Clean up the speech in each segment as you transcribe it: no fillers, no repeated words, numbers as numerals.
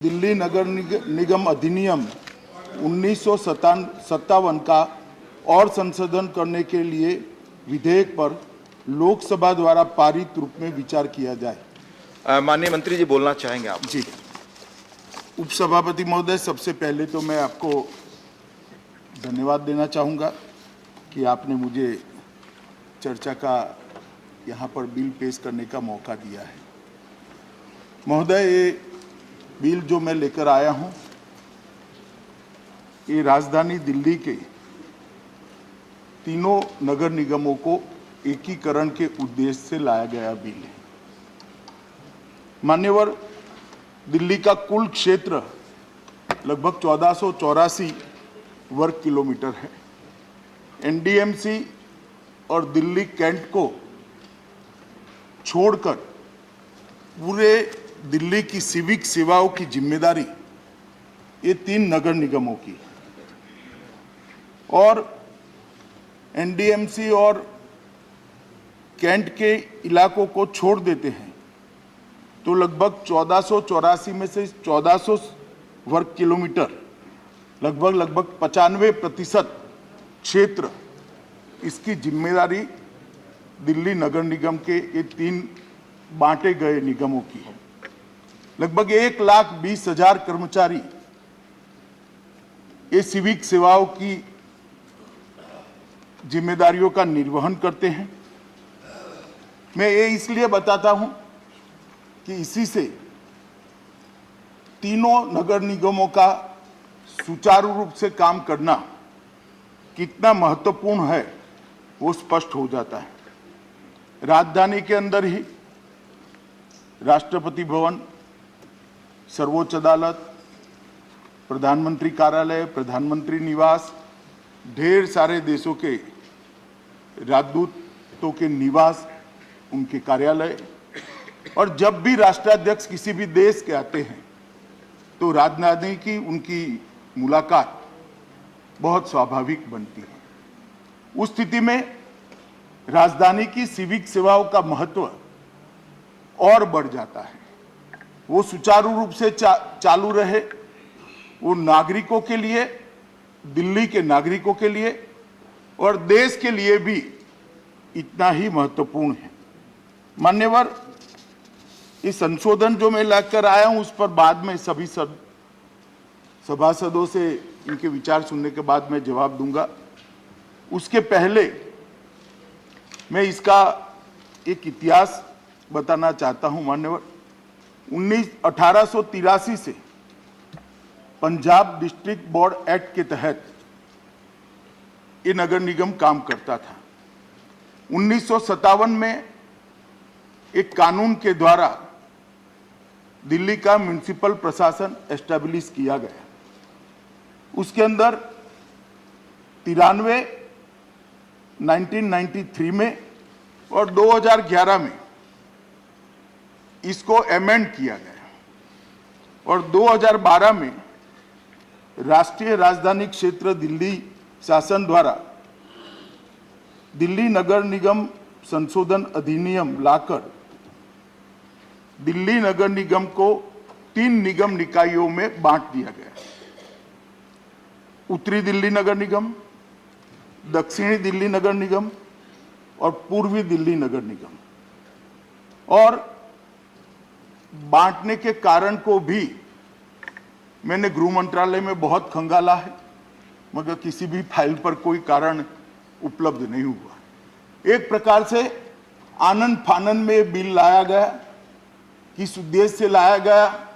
दिल्ली नगर निगम अधिनियम 1957 का और संशोधन करने के लिए विधेयक पर लोकसभा द्वारा पारित रूप में विचार किया जाए। माननीय मंत्री जी बोलना चाहेंगे आप? जी, उपसभापति महोदय, सबसे पहले तो मैं आपको धन्यवाद देना चाहूँगा कि आपने मुझे चर्चा का यहाँ पर बिल पेश करने का मौका दिया है। महोदय, ये बिल जो मैं लेकर आया हूँ, ये राजधानी दिल्ली के तीनों नगर निगमों को एकीकरण के उद्देश्य से लाया गया बिल है। मान्यवर, दिल्ली का कुल क्षेत्र लगभग 1484 वर्ग किलोमीटर है। एनडीएमसी और दिल्ली कैंट को छोड़कर पूरे दिल्ली की सिविक सेवाओं की जिम्मेदारी ये तीन नगर निगमों की है। और एनडीएमसी और कैंट के इलाकों को छोड़ देते हैं तो लगभग 1484 में से 1400 वर्ग किलोमीटर, लगभग 95% क्षेत्र, इसकी जिम्मेदारी दिल्ली नगर निगम के ये तीन बांटे गए निगमों की है। लगभग 1,20,000 कर्मचारी ये सिविक सेवाओं की जिम्मेदारियों का निर्वहन करते हैं। मैं ये इसलिए बताता हूं कि इसी से तीनों नगर निगमों का सुचारू रूप से काम करना कितना महत्वपूर्ण है वो स्पष्ट हो जाता है। राजधानी के अंदर ही राष्ट्रपति भवन, सर्वोच्च अदालत, प्रधानमंत्री कार्यालय, प्रधानमंत्री निवास, ढेर सारे देशों के राजदूतों के निवास, उनके कार्यालय, और जब भी राष्ट्राध्यक्ष किसी भी देश के आते हैं तो राजधानी की उनकी मुलाकात बहुत स्वाभाविक बनती है। उस स्थिति में राजधानी की सिविक सेवाओं का महत्व और बढ़ जाता है। वो सुचारू रूप से चालू रहे, वो नागरिकों के लिए, दिल्ली के नागरिकों के लिए और देश के लिए भी इतना ही महत्वपूर्ण है। मान्यवर, इस संशोधन जो मैं लेकर आया हूं उस पर बाद में सभी सभासदों से इनके विचार सुनने के बाद मैं जवाब दूंगा। उसके पहले मैं इसका एक इतिहास बताना चाहता हूं। मान्यवर, 1883 से पंजाब डिस्ट्रिक्ट बोर्ड एक्ट के तहत ये नगर निगम काम करता था। 1957 में एक कानून के द्वारा दिल्ली का म्युनिसिपल प्रशासन एस्टैब्लिश किया गया। उसके अंदर 93, 1993 में और 2011 में इसको अमेंड किया गया और 2012 में राष्ट्रीय राजधानी क्षेत्र दिल्ली शासन द्वारा दिल्ली नगर निगम संशोधन अधिनियम लाकर दिल्ली नगर निगम को 3 निगम निकायों में बांट दिया गया। उत्तरी दिल्ली नगर निगम, दक्षिणी दिल्ली नगर निगम और पूर्वी दिल्ली नगर निगम। और बांटने के कारण को भी मैंने गृह मंत्रालय में बहुत खंगाला है, मगर किसी भी फाइल पर कोई कारण उपलब्ध नहीं हुआ। एक प्रकार से आनंद फानन में बिल लाया गया। किस उद्देश्य से लाया गया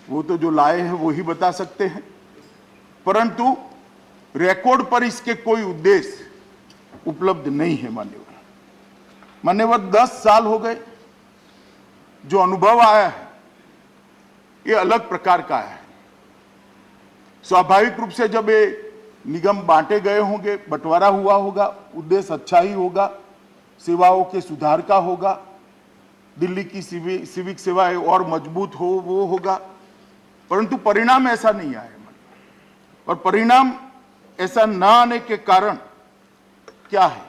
वो तो जो लाए हैं वो ही बता सकते हैं, परंतु रिकॉर्ड पर इसके कोई उद्देश्य उपलब्ध नहीं है। मान्यवर, 10 साल हो गए। जो अनुभव आया है ये अलग प्रकार का है। स्वाभाविक रूप से जब ये निगम बांटे गए होंगे, बंटवारा हुआ होगा, उद्देश्य अच्छा ही होगा, सेवाओं के सुधार का होगा, दिल्ली की सिविक सेवाएं और मजबूत हो वो होगा, परंतु परिणाम ऐसा नहीं आया। और परिणाम ऐसा ना आने के कारण क्या है,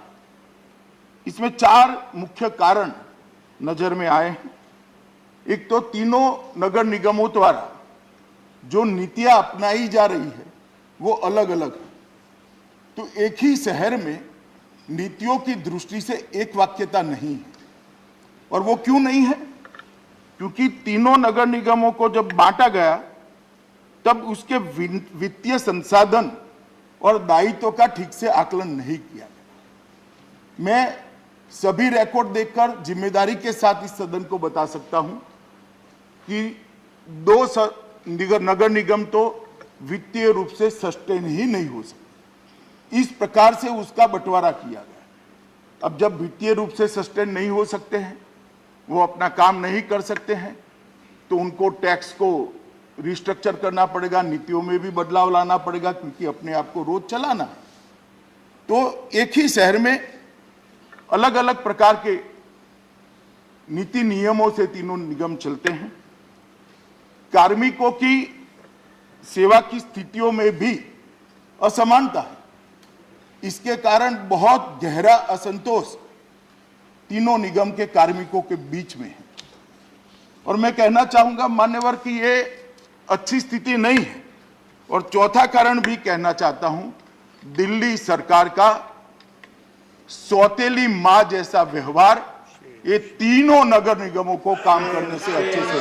इसमें 4 मुख्य कारण नजर में आए हैं। एक तो तीनों नगर निगमों द्वारा जो नीतियां अपनाई जा रही है वो अलग अलग है। तो एक ही शहर में नीतियों की दृष्टि से एक वाक्यता नहीं है। और वो क्यों नहीं है? क्योंकि तीनों नगर निगमों को जब बांटा गया तब उसके वित्तीय संसाधन और दायित्व का ठीक से आकलन नहीं किया गया। मैं सभी रिकॉर्ड देखकर जिम्मेदारी के साथ इस सदन को बता सकता हूं कि दो नगर निगम तो वित्तीय रूप से सस्टेन ही नहीं हो सकते। इस प्रकार से उसका बंटवारा किया गया। अब जब वित्तीय रूप से सस्टेन नहीं हो सकते हैं, वो अपना काम नहीं कर सकते हैं, तो उनको टैक्स को रिस्ट्रक्चर करना पड़ेगा, नीतियों में भी बदलाव लाना पड़ेगा, क्योंकि अपने आप को रोज चलाना है। तो एक ही शहर में अलग अलग प्रकार के नीति नियमों से तीनों निगम चलते हैं। कार्मिकों की सेवा की स्थितियों में भी असमानता है। इसके कारण बहुत गहरा असंतोष तीनों निगम के कार्मिकों के बीच में है। और मैं कहना चाहूंगा मान्यवर कि ये अच्छी स्थिति नहीं है। और चौथा कारण भी कहना चाहता हूं, दिल्ली सरकार का सौतेली मां जैसा व्यवहार ये तीनों नगर निगमों को काम करने से अच्छे से